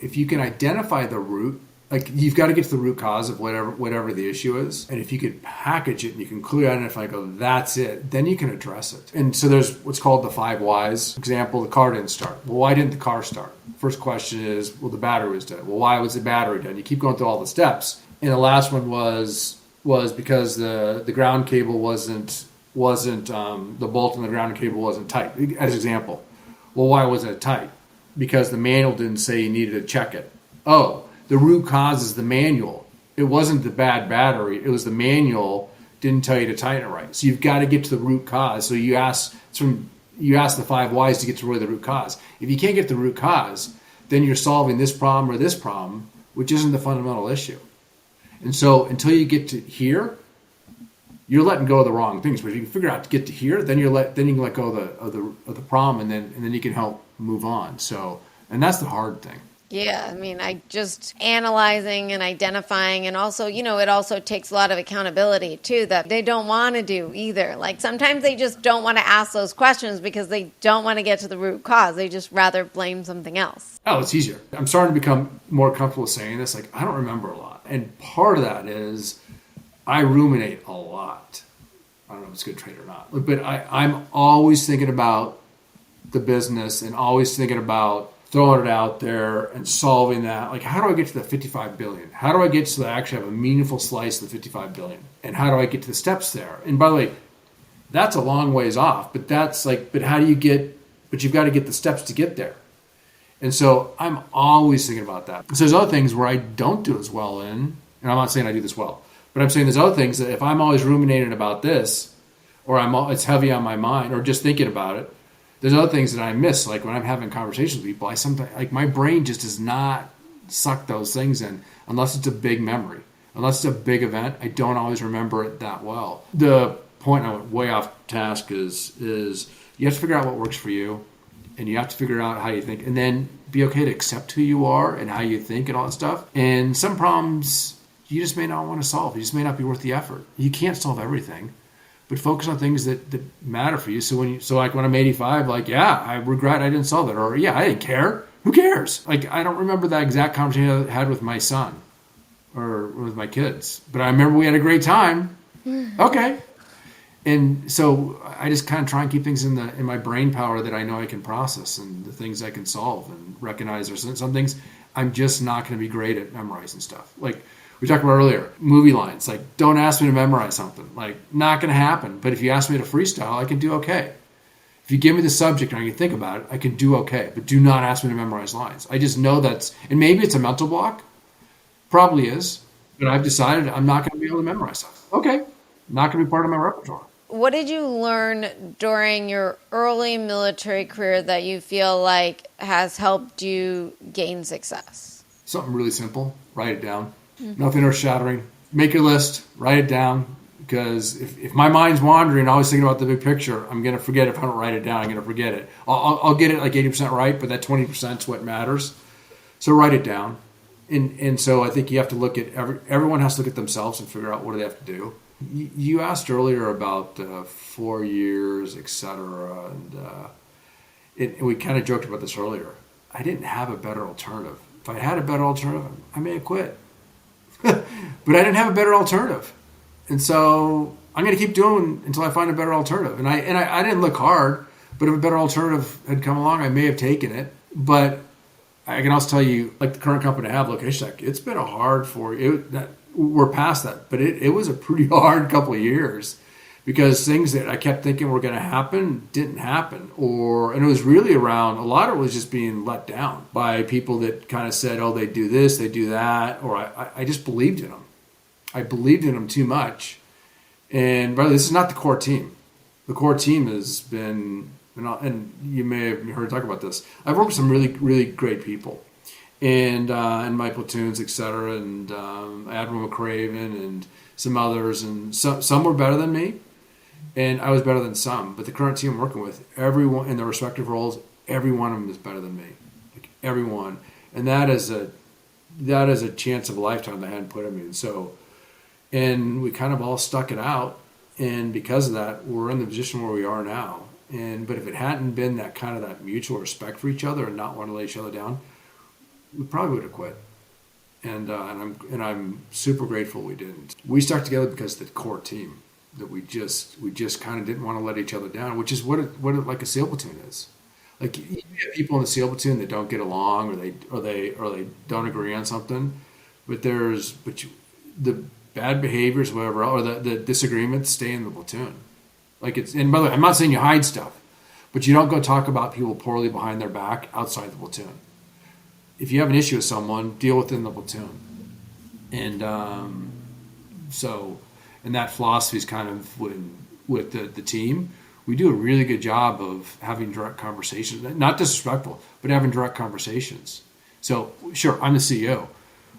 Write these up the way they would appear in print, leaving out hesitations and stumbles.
if you can identify the root, like you've got to get to the root cause of whatever the issue is. And if you could package it and you can clearly identify, go, that's it, then you can address it. And so there's what's called the 5 whys. Example, the car didn't start. Well, why didn't the car start? First question is, well, the battery was dead. Well, why was the battery dead? You keep going through all the steps. And the last one was because the ground cable wasn't the bolt on the ground cable wasn't tight, as an example. Well, why wasn't it tight? Because the manual didn't say you needed to check it. Oh, the root cause is the manual. It wasn't the bad battery. It was the manual didn't tell you to tighten it right. So you've got to get to the root cause. So you ask the 5 whys to get to really the root cause. If you can't get the root cause, then you're solving this problem or this problem, which isn't the fundamental issue. And so until you get to here, you're letting go of the wrong things. But if you can figure out to get to here, then you can let go of the problem, and then you can help move on. So, and that's the hard thing. Yeah, I mean, I just analyzing and identifying, and also, it also takes a lot of accountability too that they don't want to do either. Like sometimes they just don't want to ask those questions because they don't want to get to the root cause. They just rather blame something else. Oh, it's easier. I'm starting to become more comfortable saying this. Like, I don't remember a lot. And part of that is I ruminate a lot. I don't know if it's a good trait or not, but I'm always thinking about the business and always thinking about throwing it out there and solving that. Like, how do I get to the 55 billion? How do I get so that I actually have a meaningful slice of the 55 billion? And how do I get to the steps there? And by the way, that's a long ways off, but how do you get, but you've got to get the steps to get there. And so I'm always thinking about that. So there's other things where I don't do as well in, and I'm not saying I do this well, but I'm saying there's other things that if I'm always ruminating about this, or it's heavy on my mind, or just thinking about it, there's other things that I miss. Like when I'm having conversations with people, I sometimes, like my brain just does not suck those things in unless it's a big memory. Unless it's a big event, I don't always remember it that well. The point I went way off task is you have to figure out what works for you, and you have to figure out how you think, and then be okay to accept who you are and how you think and all that stuff. And some problems you just may not want to solve. You just may not be worth the effort. You can't solve everything, but focus on things that matter for you. So when I'm 85, like, yeah, I regret I didn't solve it, or yeah, I didn't care. Who cares? Like, I don't remember that exact conversation I had with my son or with my kids, but I remember we had a great time. Okay. And so I just kind of try and keep things in my brain power that I know I can process, and the things I can solve, and recognize there's some things I'm just not going to be great at memorizing stuff. Like we talked about earlier, movie lines. Like, don't ask me to memorize something. Like, not going to happen. But if you ask me to freestyle, I can do okay. If you give me the subject and I can think about it, I can do okay. But do not ask me to memorize lines. I just know and maybe it's a mental block. Probably is. But I've decided I'm not going to be able to memorize stuff. Okay. Not going to be part of my repertoire. What did you learn during your early military career that you feel like has helped you gain success? Something really simple. Write it down. Mm-hmm. Nothing earth-shattering. Make your list. Write it down. Because if my mind's wandering, always thinking about the big picture, I'm going to forget it. If I don't write it down, I'm going to forget it. I'll get it like 80% right, but that 20% is what matters. So write it down. And so I think you have to look at everyone has to look at themselves and figure out what do they have to do. You asked earlier about 4 years, et cetera, and we kind of joked about this earlier. I didn't have a better alternative. If I had a better alternative, I may have quit. But I didn't have a better alternative. And so I'm going to keep doing until I find a better alternative. And I didn't look hard, but if a better alternative had come along, I may have taken it. But I can also tell you, like the current company I have, Location Tech, it's been a hard we're past that, but it was a pretty hard couple of years because things that I kept thinking were going to happen didn't happen. And it was really around, a lot of it was just being let down by people that kind of said, oh, they do this, they do that, or I just believed in them. I believed in them too much. And by the way, this is not the core team. The core team has been, and you may have heard talk about this, I've worked with some really, really great people. And my platoons, et cetera, and Admiral McCraven and some others, and some were better than me, and I was better than some. But the current team I'm working with, everyone in their respective roles, every one of them is better than me, like everyone, and that is a chance of a lifetime they hadn't put in me. And we kind of all stuck it out, and because of that, we're in the position where we are now. But if it hadn't been that mutual respect for each other and not want to let each other down, we probably would have quit. And I'm super grateful we didn't. We stuck together because of the core team that we just kind of didn't want to let each other down, which is what like a SEAL platoon is. Like you get people in the SEAL platoon that don't get along, or they don't agree on something, the bad behaviors, whatever, or the disagreements stay in the platoon. Like and by the way, I'm not saying you hide stuff, but you don't go talk about people poorly behind their back outside the platoon. If you have an issue with someone, deal with it in the platoon. And and that philosophy is kind of with the team. We do a really good job of having direct conversations, not disrespectful, but having direct conversations. So sure, I'm the CEO,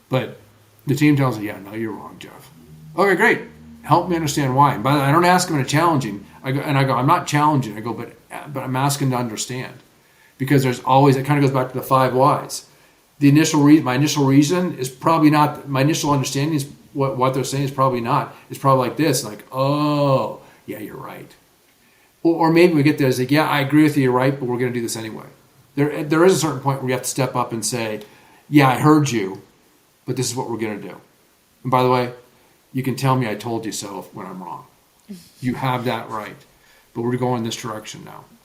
but the team tells me, yeah, no, you're wrong, Jeff. Okay, great. Help me understand why. And by the way, I don't ask them to challenge him. I go, I'm not challenging. I go, but I'm asking to understand, because there's always, it kind of goes back to the 5 whys. My initial reason is probably not, my initial understanding is what they're saying is probably not. It's probably like this, like, oh, yeah, you're right. Or maybe we get there, it's like, yeah, I agree with you, you're right, but we're going to do this anyway. There is a certain point where you have to step up and say, yeah, I heard you, but this is what we're going to do. And by the way, you can tell me I told you so when I'm wrong. You have that right. But we're going this direction now.